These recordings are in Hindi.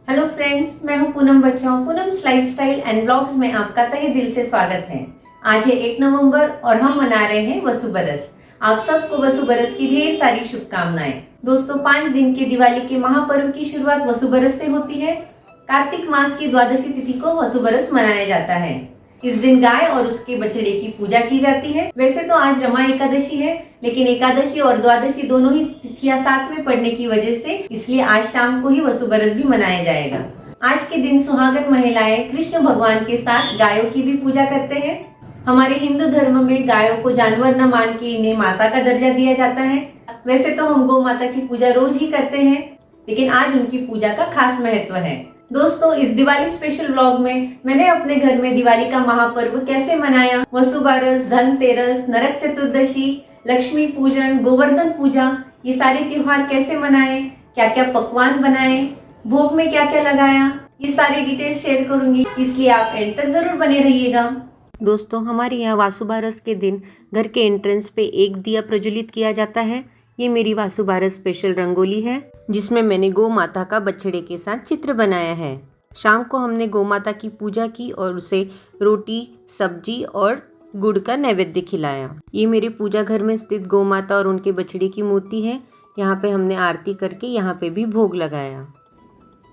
हेलो फ्रेंड्स, मैं हूं पूनम बच्चाओं। पूनम्स लाइफस्टाइल एंड ब्लॉग्स में आपका तहे दिल से स्वागत है। आज है 1 नवंबर और हम मना रहे हैं वसु बरस। आप सबको वसु बरस की ढेर सारी शुभकामनाएं। दोस्तों, 5 दिन के दिवाली के महापर्व की शुरुआत वसु बरस से होती है। कार्तिक मास की द्वादशी तिथि को वसु बरस मनाया जाता है। इस दिन गाय और उसके बछड़े की पूजा की जाती है। वैसे तो आज रमा एकादशी है, लेकिन एकादशी और द्वादशी दोनों ही तिथियां साथ में पड़ने की वजह से इसलिए आज शाम को ही वसु बरस भी मनाया जाएगा। आज के दिन सुहागन महिलाएं कृष्ण भगवान के साथ गायों की भी पूजा करते हैं। हमारे हिंदू धर्म में गायों को जानवर न मान के इन्हें माता का दर्जा दिया जाता है। वैसे तो हम गौ माता की पूजा रोज ही करते हैं, लेकिन आज उनकी पूजा का खास महत्व है। दोस्तों, इस दिवाली स्पेशल व्लॉग में मैंने अपने घर में दिवाली का महापर्व कैसे मनाया, वसु बारस, धनतेरस, नरक चतुर्दशी, लक्ष्मी पूजन, गोवर्धन पूजा, ये सारे त्योहार कैसे मनाए, क्या क्या पकवान बनाए, भोग में क्या क्या लगाया, ये सारी डिटेल्स शेयर करूंगी, इसलिए आप एंड तक जरूर बने रहिएगा। दोस्तों, हमारे यहाँ वासु बारस के दिन घर के एंट्रेंस पे एक दिया प्रज्वलित किया जाता है। ये मेरी वासु बारस स्पेशल रंगोली है, जिसमें मैंने गौ माता का बछड़े के साथ चित्र बनाया है। शाम को हमने गौ माता की पूजा की और उसे रोटी, सब्जी और गुड़ का नैवेद्य खिलाया। ये मेरे पूजा घर में स्थित गौ माता और उनके बछड़े की मूर्ति है। यहाँ पे हमने आरती करके यहाँ पे भी भोग लगाया।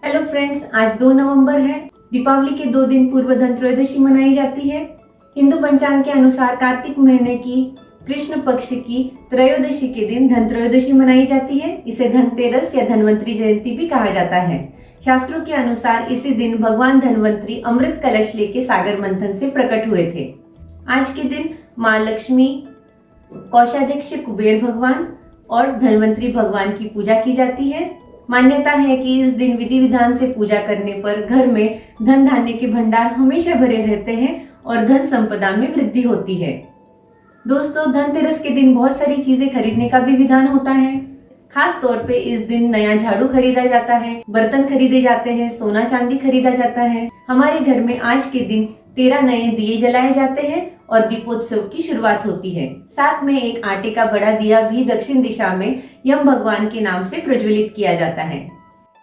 हेलो फ्रेंड्स, आज 2 नवंबर है। दीपावली के 2 दिन पूर्व धनत्रयोदशी मनाई जाती है। हिंदू पंचांग के अनुसार कार्तिक महीने की कृष्ण पक्ष की त्रयोदशी के दिन धनत्रयोदशी मनाई जाती है। इसे धनतेरस या धन्वंतरी जयंती भी कहा जाता है। शास्त्रों के अनुसार इसी दिन भगवान धन्वंतरी अमृत कलश लेके सागर मंथन से प्रकट हुए थे। आज के दिन माँ लक्ष्मी, कोषाध्यक्ष कुबेर भगवान और धन्वंतरी भगवान की पूजा की जाती है। मान्यता है कि इस दिन विधि विधान से पूजा करने पर घर में धन धान्य के भंडार हमेशा भरे रहते हैं और धन संपदा में वृद्धि होती है। दोस्तों, धनतेरस के दिन बहुत सारी चीजें खरीदने का भी विधान होता है। खास तौर पे इस दिन नया झाड़ू खरीदा जाता है, बर्तन खरीदे जाते हैं, सोना चांदी खरीदा जाता है। हमारे घर में आज के दिन 13 नए दिए जलाए जाते हैं और दीपोत्सव की शुरुआत होती है। साथ में एक आटे का बड़ा दिया भी दक्षिण दिशा में यम भगवान के नाम से प्रज्वलित किया जाता है।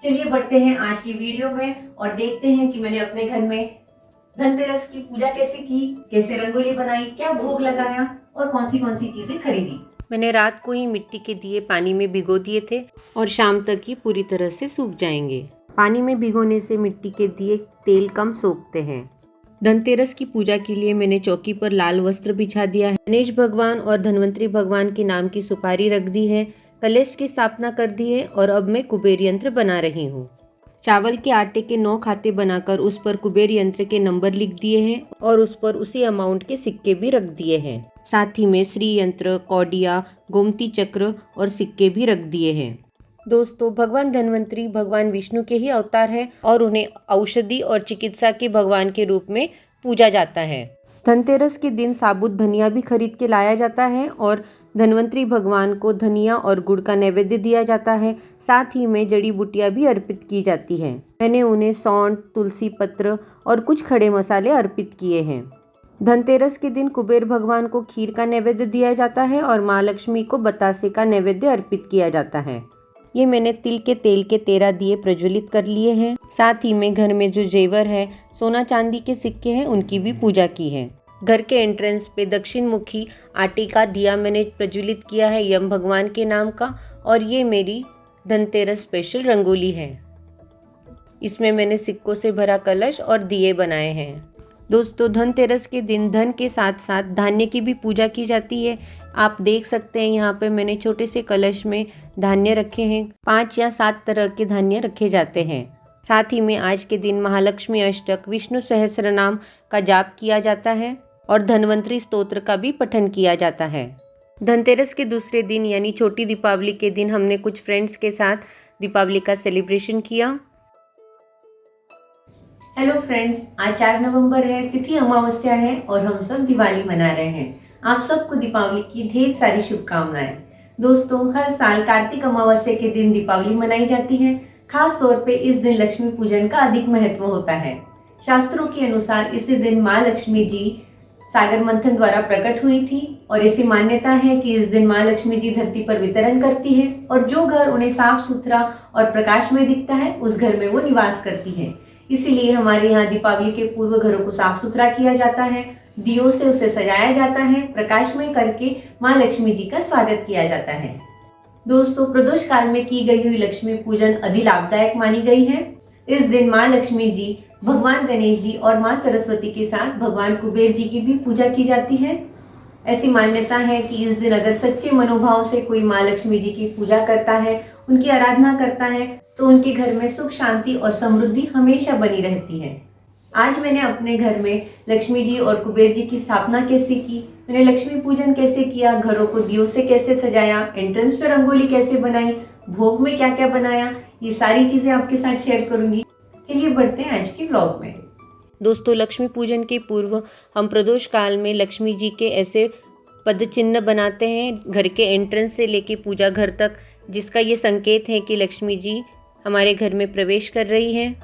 चलिए बढ़ते हैं आज की वीडियो में और देखते हैं कि मैंने अपने घर में धनतेरस की पूजा कैसे की, कैसे रंगोली बनाई, क्या भोग लगाया और कौन सी चीजें खरीदी। मैंने रात को ही मिट्टी के दिए पानी में भिगो दिए थे और शाम तक ये पूरी तरह से सूख जाएंगे। पानी में भिगोने से मिट्टी के दिए तेल कम सोखते हैं। धनतेरस की पूजा के लिए मैंने चौकी पर लाल वस्त्र बिछा दिया है। गणेश भगवान और धन्वंतरी भगवान के नाम की सुपारी रख दी है। कलश की स्थापना कर दी है और अब मैं कुबेर यंत्र बना रही हूँ। चावल के आटे के 9 खाते बनाकर उस पर कुबेर यंत्र के नंबर लिख दिए हैं और उस पर उसी अमाउंट के सिक्के भी रख दिए हैं। साथ ही में श्री यंत्र, कौडिया, गोमती चक्र और सिक्के भी रख दिए हैं। दोस्तों, भगवान धन्वंतरी भगवान विष्णु के ही अवतार है और उन्हें औषधि और चिकित्सा के भगवान के रूप में पूजा जाता है। धनतेरस के दिन साबुत धनिया भी खरीद के लाया जाता है और धन्वंतरी भगवान को धनिया और गुड़ का नैवेद्य दिया जाता है। साथ ही में जड़ी बूटियां भी अर्पित की जाती हैं। मैंने उन्हें सौंठ, तुलसी पत्र और कुछ खड़े मसाले अर्पित किए हैं। धनतेरस के दिन कुबेर भगवान को खीर का नैवेद्य दिया जाता है और माँ लक्ष्मी को बतासे का नैवेद्य अर्पित किया जाता है। ये मैंने तिल के तेल के 13 दिए प्रज्वलित कर लिए हैं। साथ ही में घर में जो जेवर है, सोना चांदी के सिक्के हैं, उनकी भी पूजा की है। घर के एंट्रेंस पे दक्षिण मुखी आटे का दिया मैंने प्रज्वलित किया है यम भगवान के नाम का, और ये मेरी धनतेरस स्पेशल रंगोली है। इसमें मैंने सिक्कों से भरा कलश और दिए बनाए हैं। दोस्तों, धनतेरस के दिन धन के साथ साथ धान्य की भी पूजा की जाती है। आप देख सकते हैं यहाँ पे मैंने छोटे से कलश में धान्य रखे हैं। 5 या 7 तरह के धान्य रखे जाते हैं। साथ ही में आज के दिन महालक्ष्मी अष्टक, विष्णु सहस्रनाम का जाप किया जाता है और धन्वंतरी स्तोत्र का भी पठन किया जाता है। धनतेरस के दूसरे दिन यानी छोटी दीपावली के दिन हमने कुछ फ्रेंड्स के साथ दीपावली का सेलिब्रेशन किया। हेलो फ्रेंड्स, आज 4 नवंबर है, तिथि अमावस्या है और हम सब दिवाली मना रहे हैं। आप सबको दीपावली की ढेर सारी शुभकामनाएं। दोस्तों, हर साल कार्तिक अमावस्या के दिन दीपावली मनाई जाती है। खास तौर पे इस दिन लक्ष्मी पूजन का अधिक महत्व होता है। शास्त्रों के अनुसार इसी दिन माँ लक्ष्मी जी सागर मंथन द्वारा प्रकट हुई थी और ऐसी मान्यता है कि इस दिन माँ लक्ष्मी जी धरती पर वितरण करती है और जो घर उन्हें साफ सुथरा और प्रकाशमय दिखता है उस घर में वो निवास करती है। इसीलिए हमारे यहाँ दीपावली के पूर्व घरों को साफ सुथरा किया जाता है, दियों से उसे सजाया जाता है, प्रकाशमय करके माँ लक्ष्मी जी का स्वागत किया जाता है। दोस्तों, प्रदोष काल में की गई हुई लक्ष्मी पूजन अधिक लाभदायक मानी गई है। इस दिन माँ लक्ष्मी जी, भगवान गणेश जी और माँ सरस्वती के साथ भगवान कुबेर जी की भी पूजा की जाती है। ऐसी मान्यता है कि इस दिन अगर सच्चे मनोभाव से कोई माँ लक्ष्मी जी की पूजा करता है, उनकी आराधना करता है, तो उनके घर में सुख शांति और समृद्धि हमेशा बनी रहती है। आज मैंने अपने घर में लक्ष्मी जी और कुबेर जी की स्थापना कैसे की, मैंने लक्ष्मी पूजन कैसे किया, घरों को दियों से कैसे सजाया, एंट्रेंस पे रंगोली कैसे बनाई, भोग में क्या क्या बनाया, ये सारी चीजें आपके साथ शेयर करूंगी। चलिए बढ़ते हैं आज के व्लॉग में। दोस्तों, लक्ष्मी पूजन के पूर्व हम प्रदोष काल में लक्ष्मी जी के ऐसे पद चिन्ह बनाते हैं घर के एंट्रेंस से लेके पूजा घर तक, जिसका ये संकेत है कि लक्ष्मी जी हमारे घर में प्रवेश कर रही हैं।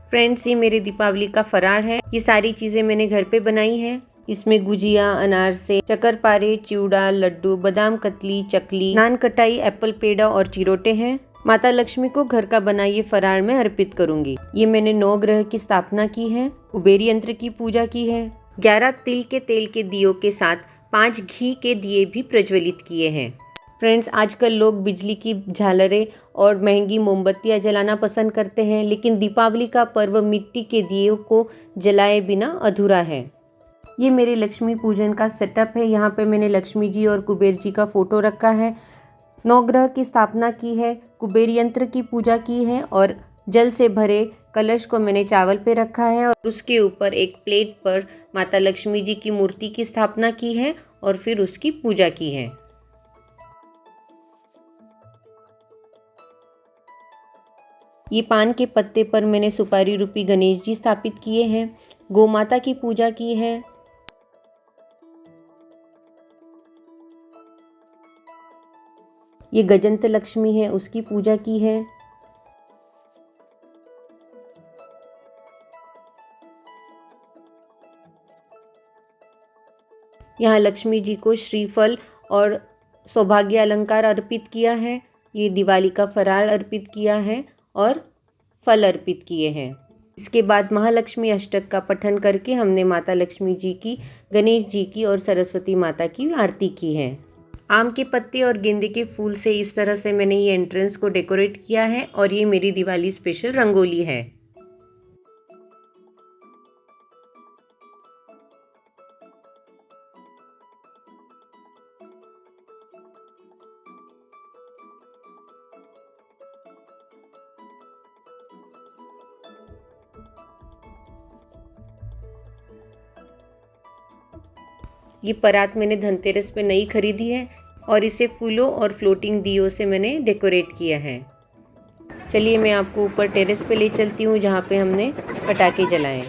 फ्रेंड्स, ये मेरे दीपावली का फराळ है। ये सारी चीज़ें मैंने घर पे बनाई हैं। इसमें गुजिया, अनारसे, शक्करपारे, चिवड़ा, लड्डू, बादाम कतली, चकली, नान कटाई, एप्पल पेड़ा और चिरोटे हैं। माता लक्ष्मी को घर का बना ये फराळ में अर्पित करूंगी। ये मैंने 9 ग्रह की स्थापना की है, कुबेर यंत्र की पूजा की है, 11 तिल के तेल के दियों के साथ 5 घी के दिए भी प्रज्वलित किए हैं। फ्रेंड्स, आजकल लोग बिजली की झालरें और महंगी मोमबत्तियां जलाना पसंद करते हैं, लेकिन दीपावली का पर्व मिट्टी के दियों को जलाए बिना अधूरा है। ये मेरे लक्ष्मी पूजन का सेटअप है। यहाँ पे मैंने लक्ष्मी जी और कुबेर जी का फोटो रखा है, 9 ग्रह की स्थापना की है, कुबेर यंत्र की पूजा की है और जल से भरे कलश को मैंने चावल पे रखा है और उसके ऊपर एक प्लेट पर माता लक्ष्मी जी की मूर्ति की स्थापना की है और फिर उसकी पूजा की है। ये पान के पत्ते पर मैंने सुपारी रूपी गणेश जी स्थापित किए हैं, गौ माता की पूजा की है। ये गजंत लक्ष्मी है, उसकी पूजा की है। यहाँ लक्ष्मी जी को श्रीफल और सौभाग्य अलंकार अर्पित किया है। ये दिवाली का फराळ अर्पित किया है और फल अर्पित किए हैं। इसके बाद महालक्ष्मी अष्टक का पठन करके हमने माता लक्ष्मी जी की, गणेश जी की और सरस्वती माता की आरती की है। आम के पत्ते और गेंदे के फूल से इस तरह से मैंने ये एंट्रेंस को डेकोरेट किया है और ये मेरी दिवाली स्पेशल रंगोली है। ये परात मैंने धनतेरस पे नई खरीदी है और इसे फूलों और फ्लोटिंग दियों से मैंने डेकोरेट किया है। चलिए मैं आपको ऊपर टेरेस पे ले चलती हूँ जहाँ पे हमने पटाखे जलाए।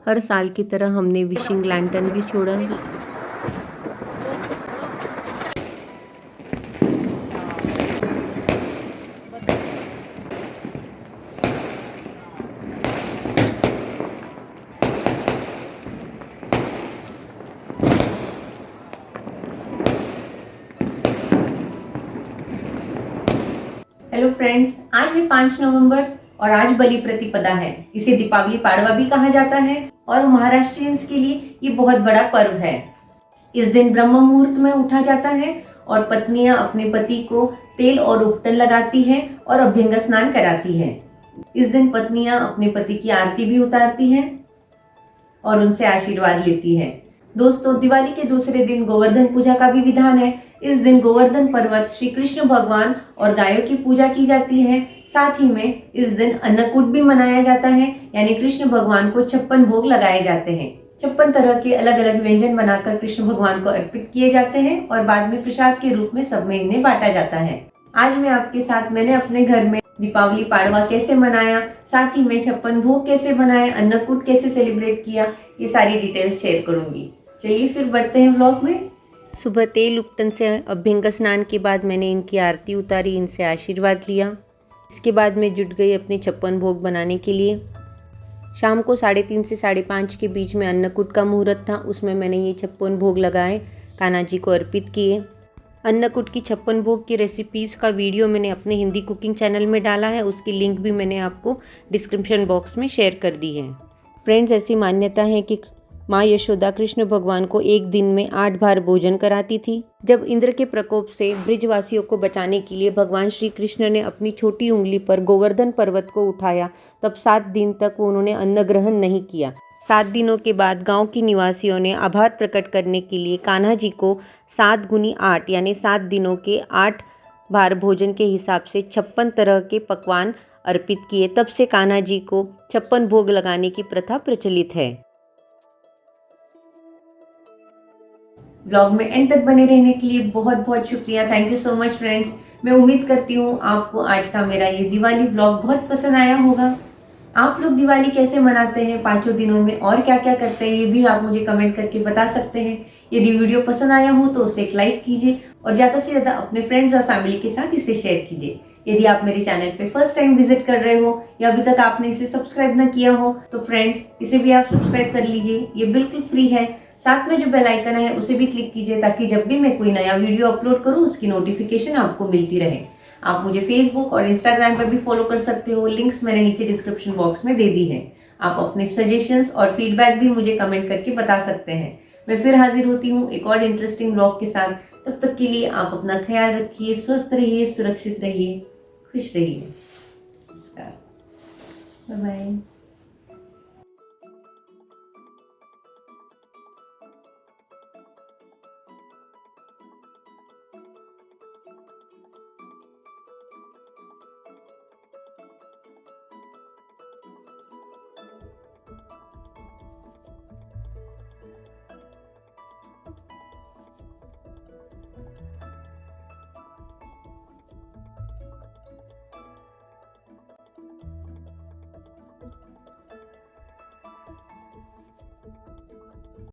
हर साल की तरह हमने विशिंग लैंटर्न भी छोड़ा है। हेलो फ्रेंड्स, आज है 5 नवंबर और आज बलि प्रतिपदा है। इसे दीपावली पाड़वा भी कहा जाता है और महाराष्ट्रियंस के लिए ये बहुत बड़ा पर्व है। इस दिन ब्रह्म मुहूर्त में उठा जाता है और पत्नियां अपने पति को तेल और उपटन लगाती हैं और अभ्यंग स्नान कराती हैं। इस दिन पत्नियां अपने पति की आरती भी उतारती हैं और उनसे आशीर्वाद लेती हैं। दोस्तों, दिवाली के दूसरे दिन गोवर्धन पूजा का भी विधान है। इस दिन गोवर्धन पर्वत श्री कृष्ण भगवान और गायों की पूजा की जाती है। साथ ही में इस दिन अन्नकूट भी मनाया जाता है, यानी कृष्ण भगवान को 56 भोग लगाए जाते हैं। 56 तरह के अलग अलग व्यंजन बनाकर कृष्ण भगवान को अर्पित किए जाते हैं और बाद में प्रसाद के रूप में सब में इन्हें बांटा जाता है। आज मैं आपके साथ मैंने अपने घर में दीपावली पाड़वा कैसे मनाया, साथ ही में 56 भोग कैसे बनाए, अन्नकूट कैसे सेलिब्रेट किया, ये सारी डिटेल्स शेयर करूंगी। चलिए फिर बढ़ते हैं व्लॉग में। सुबह तेल उपटन से अभ्यंग स्नान के बाद मैंने इनकी आरती उतारी, इनसे आशीर्वाद लिया। इसके बाद मैं जुट गई अपने 56 भोग बनाने के लिए। शाम को 3:30 से 5:30 के बीच में अन्नकूट का मुहूर्त था, उसमें मैंने ये 56 भोग लगाए, कान्हा जी को अर्पित किए। अन्नकूट की 56 भोग की रेसिपीज़ का वीडियो मैंने अपने हिंदी कुकिंग चैनल में डाला है, उसकी लिंक भी मैंने आपको डिस्क्रिप्शन बॉक्स में शेयर कर दी है। फ्रेंड्स, ऐसी मान्यता है कि माँ यशोदा कृष्ण भगवान को एक दिन में 8 बार भोजन कराती थी। जब इंद्र के प्रकोप से ब्रिजवासियों को बचाने के लिए भगवान श्री कृष्ण ने अपनी छोटी उंगली पर गोवर्धन पर्वत को उठाया, तब 7 दिन तक उन्होंने अन्न ग्रहण नहीं किया। 7 दिनों के बाद गांव के निवासियों ने आभार प्रकट करने के लिए कान्हा जी को 7 गुनी 8 यानी 7 दिनों के 8 बार भोजन के हिसाब से 56 तरह के पकवान अर्पित किए। तब से कान्हा जी को 56 भोग लगाने की प्रथा प्रचलित है। ब्लॉग में एंड तक बने रहने के लिए बहुत बहुत शुक्रिया। Thank you so much friends. मैं उम्मीद करती हूँ आपको आज का मेरा ये दिवाली ब्लॉग बहुत पसंद आया होगा। आप लोग दिवाली कैसे मनाते हैं, 5 दिनों में और क्या क्या करते हैं, ये भी आप मुझे कमेंट करके बता सकते हैं। यदि वीडियो पसंद आया हो तो उसे एक लाइक कीजिए और ज़्यादा से ज़्यादा अपने फ्रेंड्स और फैमिली के साथ इसे शेयर कीजिए। यदि आप मेरे चैनल पे फर्स्ट टाइम विजिट कर रहे हो या अभी तक आपने इसे सब्सक्राइब न किया हो तो फ्रेंड्स इसे भी आप सब्सक्राइब कर लीजिए, ये बिल्कुल फ्री है। साथ में जो बेल आइकन है उसे भी क्लिक कीजिए ताकि जब भी मैं कोई नया वीडियो अपलोड करूँ उसकी नोटिफिकेशन आपको मिलती रहे। आप मुझे फेसबुक और इंस्टाग्राम पर भी फॉलो कर सकते हो, लिंक्स मैंने नीचे डिस्क्रिप्शन बॉक्स में दे दी है। आप अपने सजेशंस और फीडबैक भी मुझे कमेंट करके बता सकते हैं। मैं फिर हाजिर होती हूँ एक और इंटरेस्टिंग ब्लॉग के साथ। तब तक के लिए आप अपना ख्याल रखिए, स्वस्थ रहिए, सुरक्षित रहिए, खुश रहिए। नमस्कार, बाय बाय।